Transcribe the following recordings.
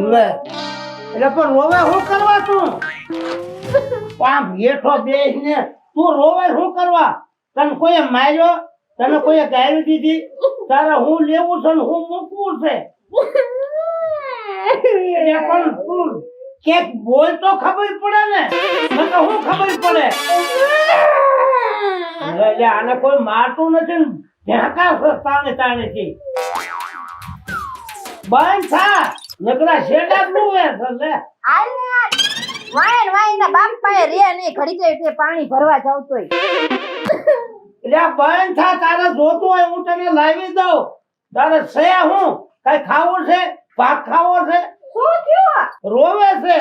લે એટલે પણ રોવે શું કરવા તું આમ હેઠો બેસીને તું રોવે શું કરવા તને કોઈએ માર્યો તને કોઈએ ગાળી દીધી તારે હું લેવું છે ને હું મૂકવું છે એટલે પણ તું કેક બોલ તો ખબર પડે ને નકર હું ખબર પડે એટલે આને કોઈ મારતું નથી ને ઢેકા તાણે તાણે છે બંધ થા નકરા શેડા નુવે છે લે વાયન ના બાપ પાસે રે નહીં ઘડી જાય તે પાણી ભરવા જાવ તોય એટલે આ બંધ થા તારે જોતું હોય હું તને લાવી દઉં તારે છે હું કઈ ખાવું છે ભાત ખાવો છે શું થયું રોવે છે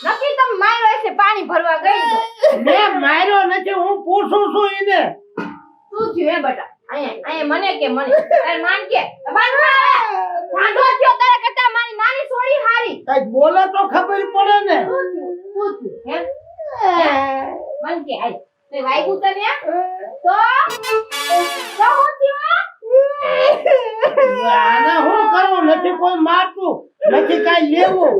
નક્કી તમે માર્યો છે પાણી ભરવા ગઈ તો મેં માર્યો નથી હું પૂછું છું એને શું થયું હે બેટા અહીંયા મને કે મને તાર માન કે ઠાંડો થયો તારા કરતા મારી નાની સોડી હારી કઈ બોલે તો ખબર પડે ને શું થયું હે મન કે આય તે વાગ્યું તને તો શું થયું આને હું કરું નથી કોઈ મારતું નથી કઈ લેવું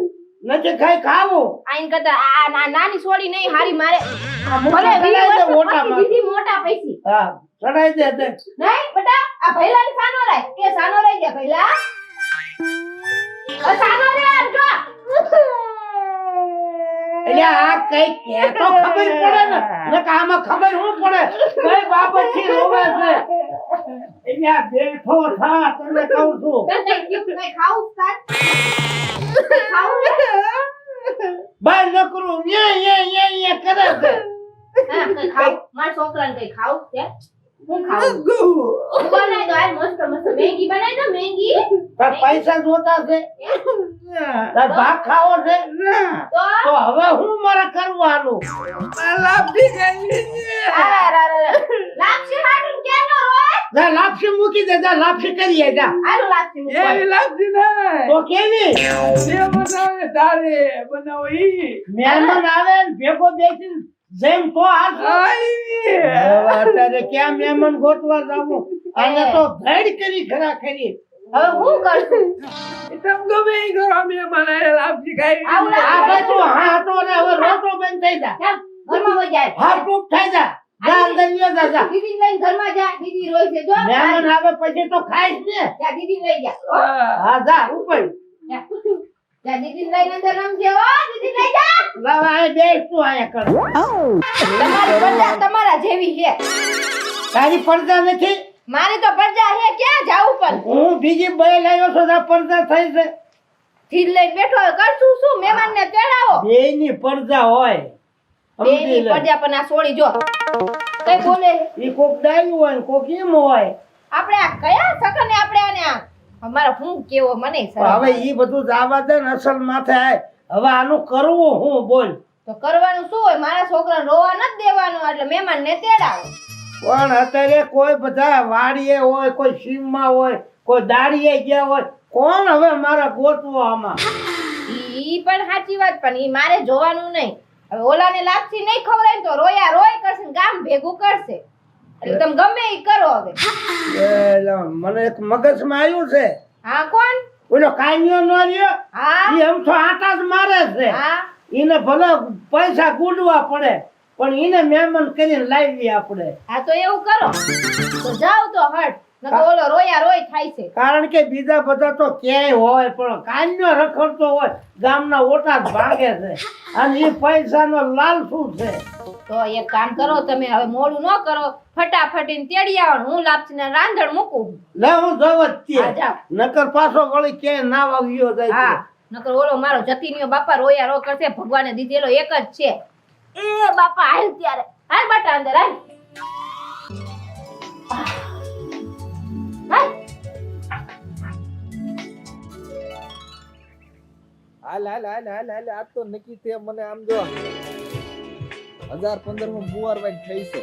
નથી કઈ ખાવું આઈન કરતા આ નાની સોડી નહીં હારી મારે ભલે દીદી મોટા પૈસી હા ચડાઈ દે તે નહીં બેટા આ ભૈલાની સાનો રાય કે સાનો રહી ગયા ભૈલા સાનો રે જો એટલે આ કઈ કે તો ખબર પડે ને નકા આમાં ખબર હું પડે કઈ બાબત થી રોવે છે એટલે આ બેઠો થા તને કહું છું કઈ ખાવું તાર ખાવું બાય ન કરું યે કરે છે હા કઈ ખાવ માર છોકરાને કઈ ખાવું છે હું ખાવું બનાવી દો આ મસ્ત મસ્ત મેગી બનાવી દો મેગી તાર પૈસા જોતા છે તાર ભાગ ખાવો છે તો હવે હું મારે કરવાનું લાપસી લાપસી હાડું કેનો રોય જા લાપસી મૂકી દે જા લાપસી કરીએ જા આલુ લાપસી મૂકો એવી લાપસી નહીં તો કેવી જે બનાવે તારે બનાવો ઈ મહેમાન આવે ને ભેગો બેસીને જેમ તો હાથ અત્યારે ક્યાં મહેમાન ગોતવા જાવું આને તો ધડ કરી ખરા ખરી હવે હું કરશું તમ ગમે ઈ કરો અમે બનાવે લાપસી ખાઈ આવું આ ભાઈ તું હા તો ને હવે રોટો બંધ થઈ જા ચાલ ઘરમાં વઈ જાય હા ચૂપ થઈ જા જા અંદર લ્યો જા દીદી લઈને ઘરમાં જા દીદી રોય છે જો મહેમાન આવે પછી તો ખાઈશ ને જા દીદી લઈ જા હા જા ઉપર જા દીદી લઈને અંદર રમજે હો દીદી લઈ જા લાવ આ બેસ તું આયા કર તમારી પડદા તમારા જેવી છે તારી પડદા નથી મારી તો પડદા છે ક્યાં જાવું પણ હું બીજી બે લાવ્યો છું આ પડદા થઈ છે થી લઈને બેઠો હોય કરશું શું મહેમાનને તેડાવો બેયની પડદા હોય બેની પડદા પણ આ સોળી જો કઈ બોલે ઈ કોક ડાયું હોય ને કોક એમ હોય આપણે આ કયા સકને આપણે આને આ અમારો હું કેવો મને હવે ઈ બધું જાવા દે ને અસલ માથે આય હવે આનું કરવું હું બોલ તો કરવાનું શું હોય મારા છોકરાને રોવા નથી દેવાનું એટલે મહેમાનને તેડાવો પણ અત્યારે કોઈ બધા વાડીએ હોય કોઈ સીમમાં હોય કોઈ દાડીએ ગયા હોય કોણ હવે મારા ગોતવો આમાં ઈ પણ સાચી વાત પણ ઈ મારે જોવાનું નહીં હવે ઓલાને લાપસી નહીં ખવડાય તો રોયા રોય કરશે ને ગામ ભેગું કરશે એટલે તમે ગમે ઈ કરો હવે મને એક મગજમાં આવ્યું છે હા કોણ ઓલો કાન્યો નો રહ્યો હા ઈ એમ તો આટા જ મારે છે હા ઈને ભલે પૈસા ગુડવા પડે પણ ઈને મહેમાન કરીને લાવી આપણે હા તો એવું કરો તો જાવ તો હટ નકર ઓલો રોયા રોય થાય છે કારણ કે બીજા બધા તો ક્યાંય હોય પણ કાન્યો રખડતો હોય ગામના ઓટા જ ભાગે છે અને એ પૈસાનો લાલચું છે તો એક કામ કરો તમે હવે મોડું ન કરો ફટાફટીને તેડી આવો હું લાપસીને રાંધણ મૂકું લે હું જવ જ તે હા, જાઓ. નકર પાછો વળી ક્યાંય ના આવ્યો જાય હા નકર ઓલો મારો જતીનીયો બાપા રોયા રો કરશે ભગવાને દીધેલો એક જ છે એ બાપા હાલ ત્યારે હાલ બાટા અંદર હાલ હાલ હાલ આજ તો નક્કી તે મને આમ જો 1015 માં મુવારવાઈ થઈ છે.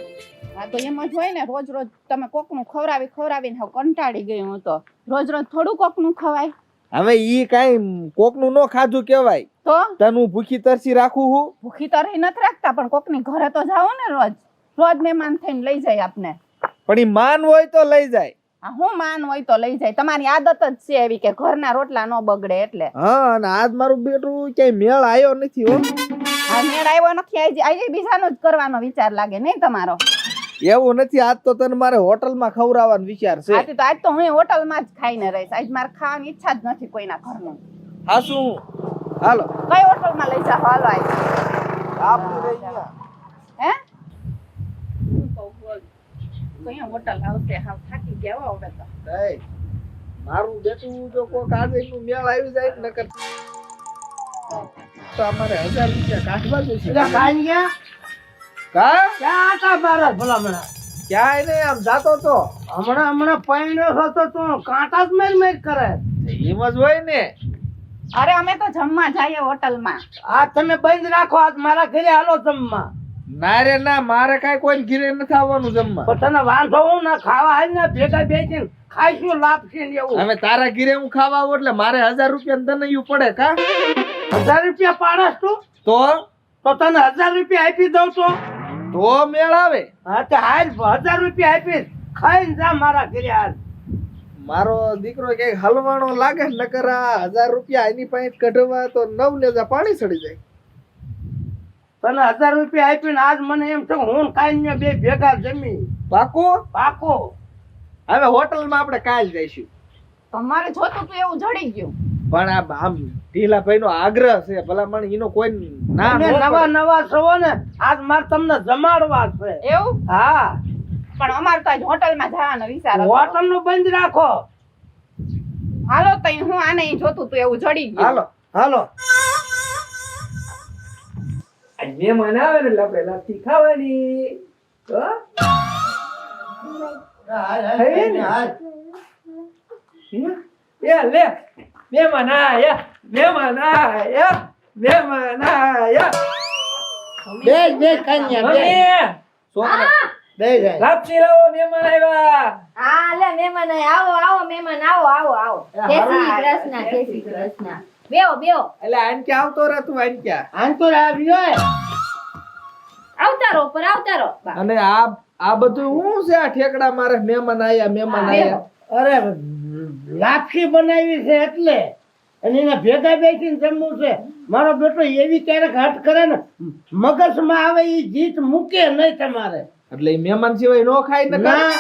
હા તો એમ જ હોય ને રોજ રોજ તમે કોકનું ખવડાવીને હવે કંટાળી ગઈ હું તો રોજ રોજ થોડું કોકનું ખવાય હવે ઈ કાઈ કોકનું નો ખાધું કહેવાય તો તનું ભૂખી તરસી રાખું હું ભૂખી તો રહી નથી રાખતા પણ કોકની ઘરે તો જાઓ ને રોજ રોજ મહેમાન થઈને લઈ જાય આપને પણ ઈ માન હોય તો લઈ જાય આ હું માન હોય તો લઈ જાય. તમારી આદત જ છે એવી કે ઘરના રોટલા ન બગડે એટલે. હા અને આજ મારું બેટું ક્યાંય મેળ આવ્યો નથી હો. આ મેળ આવ્યો નથી, આજે બીજાનો જ કરવાનો વિચાર લાગે નહીં તમારો. એવું નથી, આજ તો તને મારે હોટલમાં ખવડાવવાનો વિચાર છે. આજ તો હું હોટલમાં જ ખાઈને રહીશ. આજ મારે ખાવાની ઈચ્છા જ નથી કોઈના ઘરનું. હા શું? હાલો કઈ હોટલમાં લઈ જાવ? હાલો આજ આપણી રહી ગયા. હે કઈ હોટલ આવશે? હાવ થાકી ગયા હો હવે તો. નહીં, મારું બેટું જો કોક આજે નું મેળ આવી જાય ને નકર તો અમારે 1000 રૂપિયા કાઢવા જોઈશે. એટલે કાંઈ ગયા કા ક્યાં હતા બારા ભલામણા? ક્યાંય નહીં, આમ જાતો તો. હમણાં પૈણ્યો છો તો તું કાંટા જ મેર કરે. એમ જ હોય ને. અરે અમે તો જમવા જઈએ હોટલમાં. આ તમે બંધ રાખો, આજ મારા ઘરે હાલો જમવા. ના રે ના, મારે કાંઈ કોઈ ઘીરે નથી આવવાનું જમવા. પણ તને વાંધો હું ના ખાવા હાલ ને ભેગા બેસીને ખાઈશું લાપસી ને એવું. હવે તારા ઘીરે હું ખાવા આવું એટલે મારે 1000 રૂપિયા તને યું પડે કા? 1000 રૂપિયા પાડસ તું? તો તને 1000 રૂપિયા આપી દઉં તો મેળ આવે. હા તો હાલ 1000 રૂપિયા આપીશ, ખાઈને જા મારા ઘરે હાલ. મારો દીકરો કઈ હલવાણો લાગે નકર આ 1000 રૂપિયા એની પાસે કઢવા તો 9 નેજા પાણી ચડી જાય. તને 1000 રૂપિયા આપીને આજ મને એમ છે હું ખાઈને બે ભેગા જમી. પાકું? પાકો. હવે હોટલમાં આપણે કાલ જઈશું. તમારે જોતું તું એવું જડી ગયું. પણ આ આમ ઢીલાભાઈ નો આગ્રહ છે, ભલામણ એનો કોઈ ના તમે નવા નવા છો ને, આજ મારે તમને જમાડવા છે. એવું? હા, પણ અમારે તો આજ હોટલમાં જવાનો વિચાર હતો. હોટલ નું બંધ રાખો. હાલો તઈ હું આને ઈ જોતું તું એવું જડી ગયું. હાલો હાલો. આજ મહેમાન આવે ને એટલે આપણે લાપસી ખાવાની. હો? હાલ, હાલ. એ લે મહેમાન આયા, મહેમાન આયા, મહેમાન આયા. બેસ બેસ કન્યા બેસ. મમ્મી છોકરા બેસ જાય. લાપસી લાવો, મહેમાન આવ્યા. હા લે મહેમાન આવો આવો મહેમાન આવો. જય શ્રી કૃષ્ણ, જય શ્રી કૃષ્ણ. બેહો. એટલે આન કે આવતો રહે તું આન ક્યાં? આમ તો આવ્યો. આવતારો. અને આ બધું શું છે? આ ઠેકડા મારે મહેમાન આયા. અરે લાપસી બનાવી છે એટલે, અને એના ભેગા બેસીને જમવું છે. મારો બેટો એવી ક્યારેક હટ કરે ને મગજમાં આવે એ જીત મૂકે નહીં તમારે. એટલે ઈ મહેમાન સિવાય નો ખાય ને ના,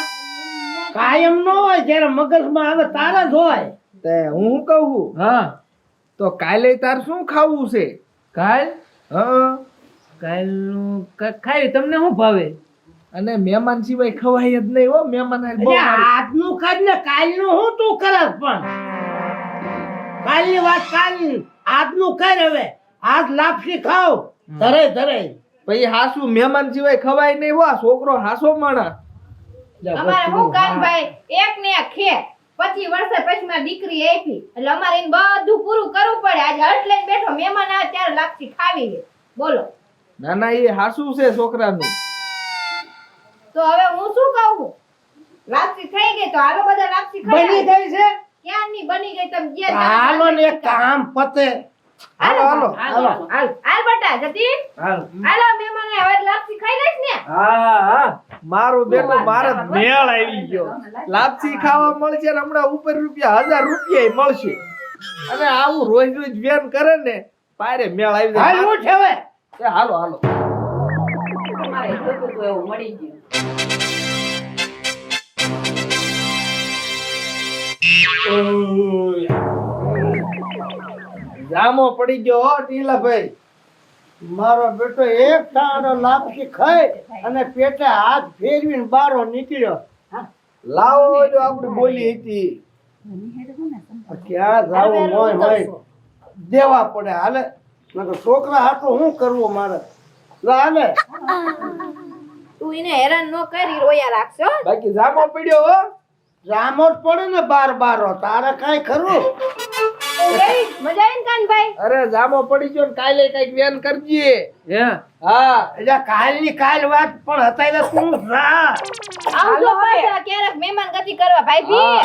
કાયમ ન હોય, જયારે મગજમાં આવે તારા જ હોય. તે હું કહું હા તો કાલે તાર શું ખાવું છે? કાલ હા, કાલનું ખાઈ તમને શું ભાવે? અને મહેમાન સિવાય ખવાય જ નહીં હો. મહેમાન હારે બહુ એટલે મારી. આજનું કાઢ ને કાલનું હું તું કરસ, પણ કાલની વાત કાલની, આજનું કર. હવે આજ લાપસી ખાવ ધરે. પછી હાસુ મહેમાન સિવાય ખવાય નહીં હો. આ છોકરો હાસો માણા. અમારે હું કાનભાઈ એક ને એક ખે 25 વર્ષે પછી મારી દીકરી આપી એટલે અમારે એને બધું પૂરું કરવું પડે. આજે હટ લઈને બેઠો, મહેમાન આવે ત્યારે લાપસી ખાવી છે. બોલો ના ના, એ હાસુ છે છોકરાનું. તો હવે હું શું કહું? લાપસી થઈ ગઈ તો હાલો બધા લાપસી બની ખાઈ. ગઈ છે. ક્યાંની બની ગઈ તમે ગયા હાલો ને એક કામ પતે. હાલ બટા જતી હાલ. હાલો મહેમાન હવે લાપસી ખાઈ લઈશ ને. હા મારું બેટું મારે મેળ આવી ગયો. લાપસી ખાવા મળશે ને હમણાં ઉપર રૂપિયા 1000 રૂપિયા મળશે. અને આવું રોજ વેન કરે ને પારે મેળ આવી હાલ જાય. હું છે હવે. એ હાલો તમારે જોતું તું એવું મળી ગયું. જામો પડી ગયો હો ટીલાભાઈ. મારો બેટો એક ટાણો લાપસી ખાઈ અને પેટે હાથ ફેરવીને બારો નીકળ્યો. લાવો જો આપણી બોલી હતી. ક્યાં જાવું હોય દેવા પડે. હાલે નકર છોકરા હાટું શું કરવું મારે? હાલે તું એને હેરાન ન કરી, રોયા રાખશે હો. બાકી જામો પડ્યો હો. જામો જ પડે ને બારો. તારે કઈ ખરું? કેવી મજા આવી ને કાનભાઈ? અરે જામો પડી ગયો ને કાલે કઈક વેન કરજે. હે હા એટલે કાલની કાલ વાત, પણ અત્યારે તું જા. આવજો પાછા ક્યારેક મહેમાન ગતિ કરવા ભાઈ.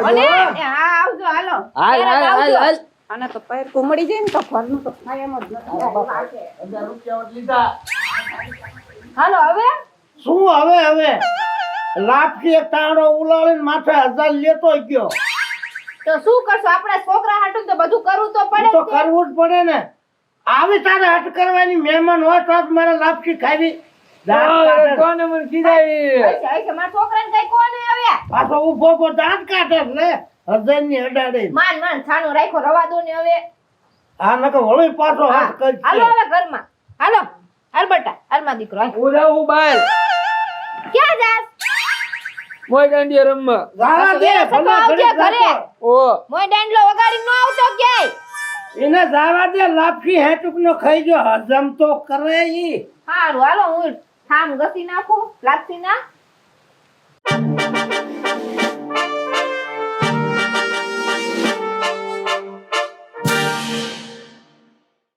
અને હા આવજો હાલો. હાલ. આને તો પૈર મળી જાય ને તો ઘરનું તો ખાય એમ જ નથી. 1000 રૂપિયા લીધા. હાલો હવે શું હવે? લાપસી એક તાંડો ઉલાળીને માથે 1000 લેતો ગયો. તો શું કરશો આપણા છોકરા હાટું તો બધું કરવું તો પડે તો જ ને. કરવું જ પડે ને. આવી તારે હટ કરવાની મહેમાન હોય તો જ મારે લાપસી ખાવી. દાંત કાઢે. કોને મને કીધાય હશે, હશે. મારા છોકરાને કઈ કોને આવ્યા પાછો ઊભો ઊભો દાંત કાઢે છે ને 1000 ની અડાડે. માન માન છાનું રાખો રવા દો ને હવે. આ નકર વળી પાછો હા, હાથ કરશે. હાલો હવે ઘરમાં હાલો. હાલ બેટા હાલમાં દીકરો હાલ. હું જાઉં બહાર ક્યાં જાસ મોય દાંડિયા રમવા. ગાળા દે, તો ભલે આવજે ઘડીક ઘરે. રાખો. ઓ મોય દાંડલો વગાડી ન આવતો ક્યાંય. એને જાવા દે, લાપસી હેટુક નો ખાઈ જો, હજમ તો કરે ઈ. હારું હાલો હું ઠામ ઘસી નાખું લાપસી ના.